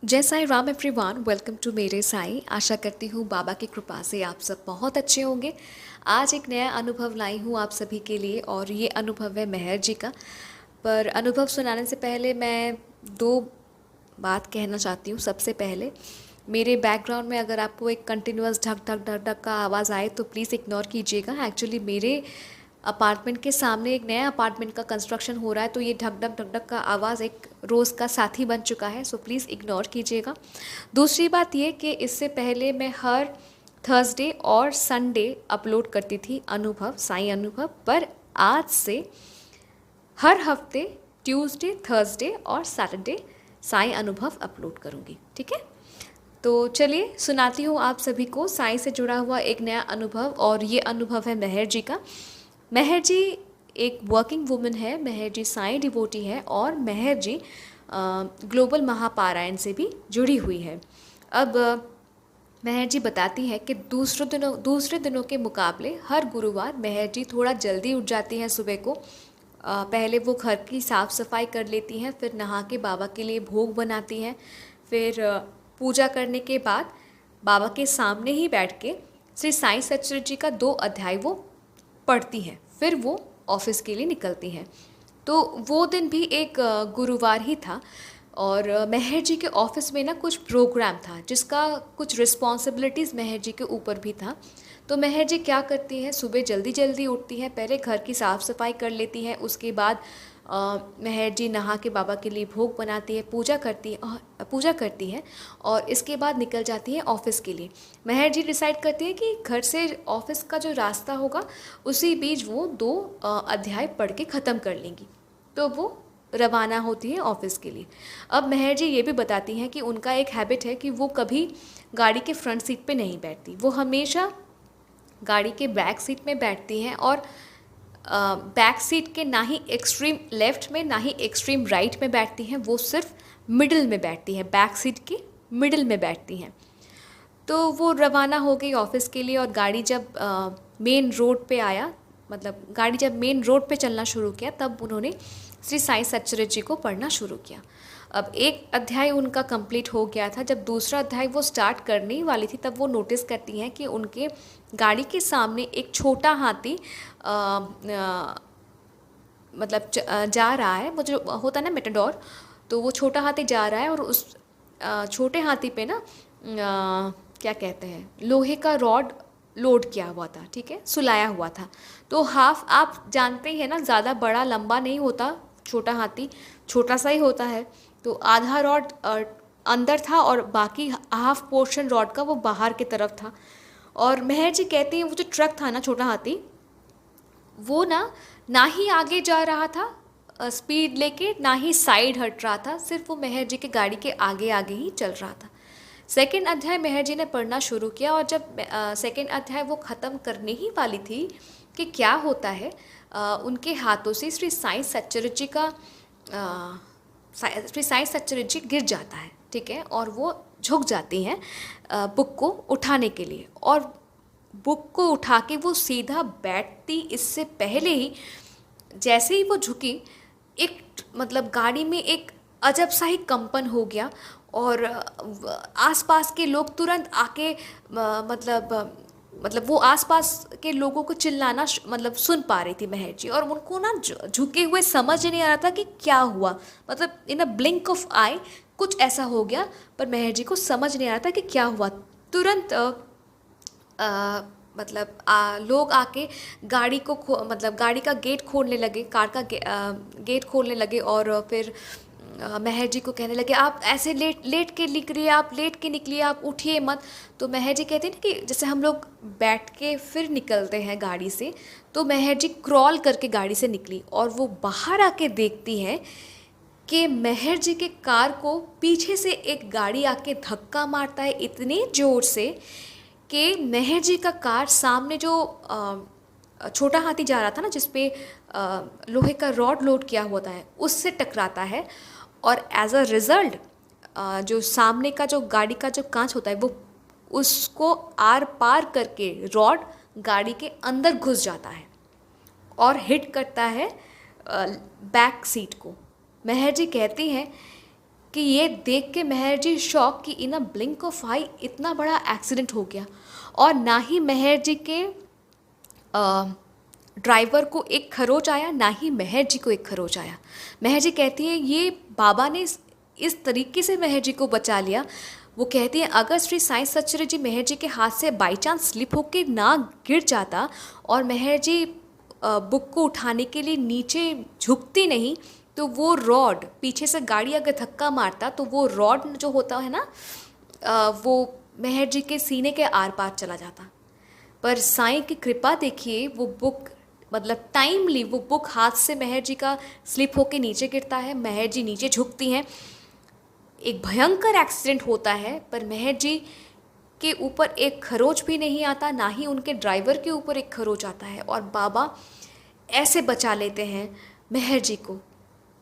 जय Sai Ram everyone, welcome to मेरे साईं। आशा करती हूँ बाबा की कृपा से आप सब बहुत अच्छे होंगे। आज एक नया अनुभव लाई हूँ आप सभी के लिए और ये अनुभव है मेहर जी का। पर अनुभव सुनाने से पहले मैं दो बात कहना चाहती हूँ। सबसे पहले, मेरे बैकग्राउंड में अगर आपको एक कंटिन्यूअस ढक ढक ढक ढक का आवाज़ आए तो प्लीज़ इग्नोर कीजिएगा। एक्चुअली मेरे अपार्टमेंट के सामने एक नया अपार्टमेंट का कंस्ट्रक्शन हो रहा है, तो ये ढक ढक ढक ढक का आवाज़ एक रोज़ का साथी बन चुका है, सो प्लीज़ इग्नोर कीजिएगा। दूसरी बात ये कि इससे पहले मैं हर थर्सडे और संडे अपलोड करती थी अनुभव, साईं अनुभव, पर आज से हर हफ्ते ट्यूसडे, थर्सडे और सैटरडे साईं अनुभव अपलोड करूँगी। ठीक है, तो चलिए सुनाती हूँ आप सभी को साईं से जुड़ा हुआ एक नया अनुभव। और ये अनुभव है मेहर जी का। मेहर जी एक वर्किंग वुमन है, मेहर जी साईं डिवोटी है और मेहर जी ग्लोबल महापारायण से भी जुड़ी हुई है। अब मेहर जी बताती है कि दूसरे दिनों के मुकाबले हर गुरुवार मेहर जी थोड़ा जल्दी उठ जाती हैं सुबह को। पहले वो घर की साफ़ सफाई कर लेती हैं, फिर नहा के बाबा के लिए भोग बनाती हैं, फिर पूजा करने के बाद बाबा के सामने ही बैठ के श्री साईं सचरित जी का 2 अध्याय वो पढ़ती हैं, फिर वो ऑफिस के लिए निकलती हैं। तो वो दिन भी एक गुरुवार ही था और मेहर जी के ऑफिस में ना कुछ प्रोग्राम था जिसका कुछ रिस्पॉन्सिबिलिटीज़ मेहर जी के ऊपर भी था। तो मेहर जी क्या करती हैं, सुबह जल्दी जल्दी उठती हैं, पहले घर की साफ़ सफाई कर लेती हैं, उसके बाद मेहर जी नहा के बाबा के लिए भोग बनाती है, पूजा करती है और इसके बाद निकल जाती हैं ऑफ़िस के लिए। मेहर जी डिसाइड करती है कि घर से ऑफ़िस का जो रास्ता होगा उसी बीच वो 2 अध्याय पढ़ के ख़त्म कर लेंगी, तो वो रवाना होती है ऑफ़िस के लिए। अब मेहर जी ये भी बताती हैं कि उनका एक हैबिट है कि वो कभी गाड़ी के फ्रंट सीट पे नहीं बैठती, वो हमेशा गाड़ी के बैक सीट में बैठती हैं और बैक सीट के ना ही एक्सट्रीम लेफ़्ट में ना ही एक्सट्रीम राइट में बैठती हैं, वो सिर्फ मिडिल में बैठती हैं, बैक सीट के मिडिल में बैठती हैं। तो वो रवाना हो गई ऑफिस के लिए और गाड़ी जब मेन रोड पे आया, मतलब गाड़ी जब मेन रोड पे चलना शुरू किया, तब उन्होंने श्री साईं सच्चरित जी को पढ़ना शुरू किया। अब एक अध्याय उनका कंप्लीट हो गया था, जब दूसरा अध्याय वो स्टार्ट करने ही वाली थी तब वो नोटिस करती हैं कि उनके गाड़ी के सामने एक छोटा हाथी मतलब जा रहा है, वो जो होता है ना मेटाडोर, तो वो छोटा हाथी जा रहा है और उस छोटे हाथी पे ना क्या कहते हैं, लोहे का रॉड लोड किया हुआ था, ठीक है, सुलाया हुआ था। तो हाफ, आप जानते ही हैं ना, ज़्यादा बड़ा लंबा नहीं होता छोटा हाथी, छोटा सा ही होता है। तो आधा रॉड अंदर था और बाकी हाफ पोर्शन रॉड का वो बाहर की तरफ था। और मेहर जी कहती हैं वो जो ट्रक था ना, छोटा हाथी, वो ना ही आगे जा रहा था स्पीड लेके, ना ही साइड हट रहा था, सिर्फ वो मेहर जी के गाड़ी के आगे आगे ही चल रहा था। सेकेंड अध्याय मेहर जी ने पढ़ना शुरू किया और जब सेकेंड अध्याय वो ख़त्म करने ही वाली थी कि क्या होता है, उनके हाथों से श्री साईं सच्चरित जी का श्री साईं सच्चरित जी गिर जाता है, ठीक है, और वो झुक जाती हैं बुक को उठाने के लिए। और बुक को उठा के वो सीधा बैठती इससे पहले ही, जैसे ही वो झुकी, एक मतलब गाड़ी में एक अजब सा ही कंपन हो गया और आसपास के लोग तुरंत आके मतलब वो आसपास के लोगों को चिल्लाना मतलब सुन पा रही थी मेहर जी, और उनको ना झुके हुए समझ नहीं आ रहा था कि क्या हुआ, मतलब इन अ ब्लिंक ऑफ आई कुछ ऐसा हो गया, पर मेहर जी को समझ नहीं आ रहा था कि क्या हुआ। तुरंत मतलब लोग आके गाड़ी को मतलब गाड़ी का गेट खोलने लगे, कार का गेट खोलने लगे और फिर मेहर जी को कहने लगे आप ऐसे लेट के निकलिए, आप लेट के निकलिए, आप उठिए मत। तो मेहर जी कहती हैं कि जैसे हम लोग बैठ के फिर निकलते हैं गाड़ी से, तो मेहर जी क्रॉल करके गाड़ी से निकली और वो बाहर आके देखती हैं कि मेहर जी के कार को पीछे से एक गाड़ी आके धक्का मारता है इतनी ज़ोर से कि मेहर जी का कार सामने जो छोटा हाथी जा रहा था ना, जिसपे लोहे का रॉड लोड किया होता है, उससे टकराता है और एज अ रिज़ल्ट जो सामने का जो गाड़ी का जो कांच होता है वो उसको आर पार करके रॉड गाड़ी के अंदर घुस जाता है और हिट करता है बैक सीट को। मेहर जी कहती हैं कि ये देख के मेहर जी शॉक कि इन अ ब्लिंक ऑफ आई इतना बड़ा एक्सीडेंट हो गया। और ना ही मेहर जी के ड्राइवर को एक खरोच आया, ना ही मेहर जी को एक खरोच आया। मेहर जी कहती है ये बाबा ने इस तरीके से मेहर जी को बचा लिया। वो कहती है अगर श्री साईं सच्चरित्र जी मेहर जी के हाथ से बाई चांस स्लिप होकर ना गिर जाता और मेहर जी बुक को उठाने के लिए नीचे झुकती नहीं, तो वो रॉड पीछे से गाड़ी अगर धक्का मारता तो वो रॉड जो होता है ना, वो मेहर जी के सीने के आर पार चला जाता। पर साईं की कृपा देखिए, वो बुक मतलब टाइमली वो बुक हाथ से मेहर जी का स्लिप होके नीचे गिरता है, मेहर जी नीचे झुकती हैं, एक भयंकर एक्सीडेंट होता है, पर मेहर जी के ऊपर एक खरोच भी नहीं आता, ना ही उनके ड्राइवर के ऊपर एक खरोच आता है, और बाबा ऐसे बचा लेते हैं मेहर जी को।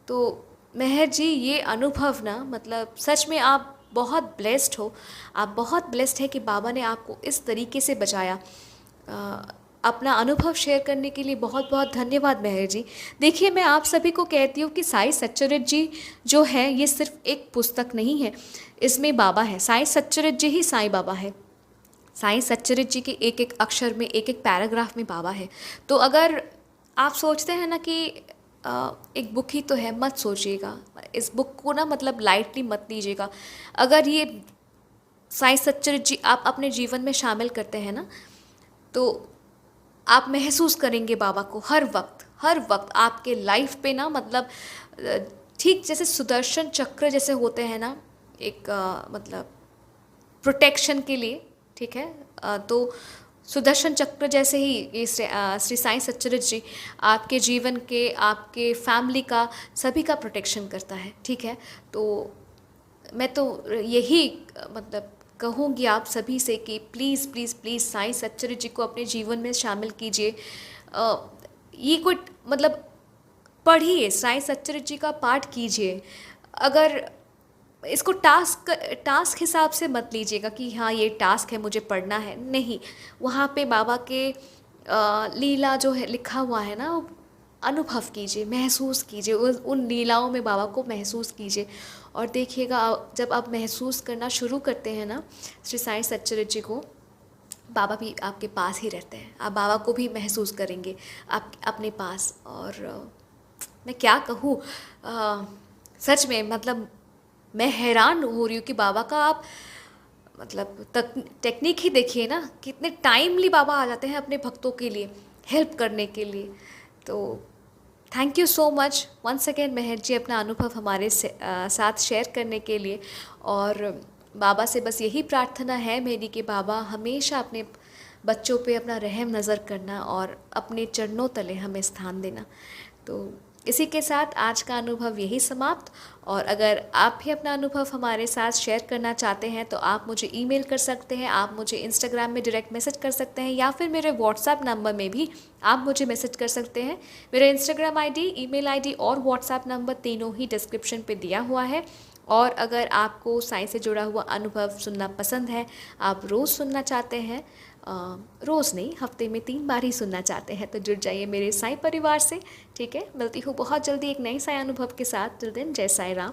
तो मेहर जी ये अनुभव ना, मतलब सच में आप बहुत ब्लेस्ड हो, आप बहुत ब्लेस्ड हैं कि बाबा ने आपको इस तरीके से बचाया। अपना अनुभव शेयर करने के लिए बहुत बहुत धन्यवाद मेहर जी। देखिए, मैं आप सभी को कहती हूँ कि साईं सच्चरित्र जी जो है ये सिर्फ एक पुस्तक नहीं है, इसमें बाबा है। साईं सच्चरित्र जी ही साईं बाबा है। साईं सच्चरित्र जी के एक एक अक्षर में, एक एक पैराग्राफ में बाबा है। तो अगर आप सोचते हैं ना कि एक बुक ही तो है, मत सोचिएगा इस बुक को ना, मतलब लाइटली मत लीजिएगा। अगर ये साईं सच्चरित्र जी आप अपने जीवन में शामिल करते हैं ना, तो आप महसूस करेंगे बाबा को हर वक्त आपके लाइफ पे ना, मतलब ठीक जैसे सुदर्शन चक्र जैसे होते हैं ना, एक मतलब प्रोटेक्शन के लिए, ठीक है, तो सुदर्शन चक्र जैसे ही ये श्री साईं सच्चरित्र जी आपके जीवन के, आपके फैमिली का, सभी का प्रोटेक्शन करता है, ठीक है। तो मैं तो यही मतलब कहूँगी आप सभी से कि प्लीज़ प्लीज़ प्लीज़ साईं सच्चरित्र जी को अपने जीवन में शामिल कीजिए। ये कोई मतलब पढ़िए, साईं सच्चरित्र जी का पाठ कीजिए। अगर इसको टास्क हिसाब से मत लीजिएगा कि हाँ ये टास्क है मुझे पढ़ना है, नहीं। वहाँ पे बाबा के लीला जो है लिखा हुआ है ना, अनुभव कीजिए, महसूस कीजिए, उन लीलाओं में बाबा को महसूस कीजिए। और देखिएगा जब आप महसूस करना शुरू करते हैं ना श्री साईं सच्चरित्र जी को, बाबा भी आपके पास ही रहते हैं, आप बाबा को भी महसूस करेंगे आप अपने पास। और मैं क्या कहूँ, सच में मतलब मैं हैरान हो रही हूँ कि बाबा का आप मतलब टेक्निक ही देखिए ना, कितने टाइमली बाबा आ जाते हैं अपने भक्तों के लिए हेल्प करने के लिए। तो thank you so much once again Mehar ji, अपना अनुभव हमारे साथ शेयर करने के लिए। और बाबा से बस यही प्रार्थना है मेरी कि बाबा हमेशा अपने बच्चों पे अपना रहम नज़र करना और अपने चरणों तले हमें स्थान देना। तो इसी के साथ आज का अनुभव यही समाप्त। और अगर आप भी अपना अनुभव हमारे साथ शेयर करना चाहते हैं तो आप मुझे ईमेल कर सकते हैं, आप मुझे इंस्टाग्राम में डायरेक्ट मैसेज कर सकते हैं, या फिर मेरे व्हाट्सएप नंबर में भी आप मुझे मैसेज कर सकते हैं। मेरा इंस्टाग्राम आईडी, ईमेल आईडी और व्हाट्सएप नंबर तीनों ही डिस्क्रिप्शन पे दिया हुआ है। और अगर आपको साईं से जुड़ा हुआ अनुभव सुनना पसंद है, आप रोज़ सुनना चाहते हैं, रोज़ नहीं हफ्ते में 3 बार ही सुनना चाहते हैं, तो जुड़ जाइए मेरे साईं परिवार से, ठीक है। मिलती हूँ बहुत जल्दी एक नई साईं अनुभव के साथ। टिल देन जय साईं राम।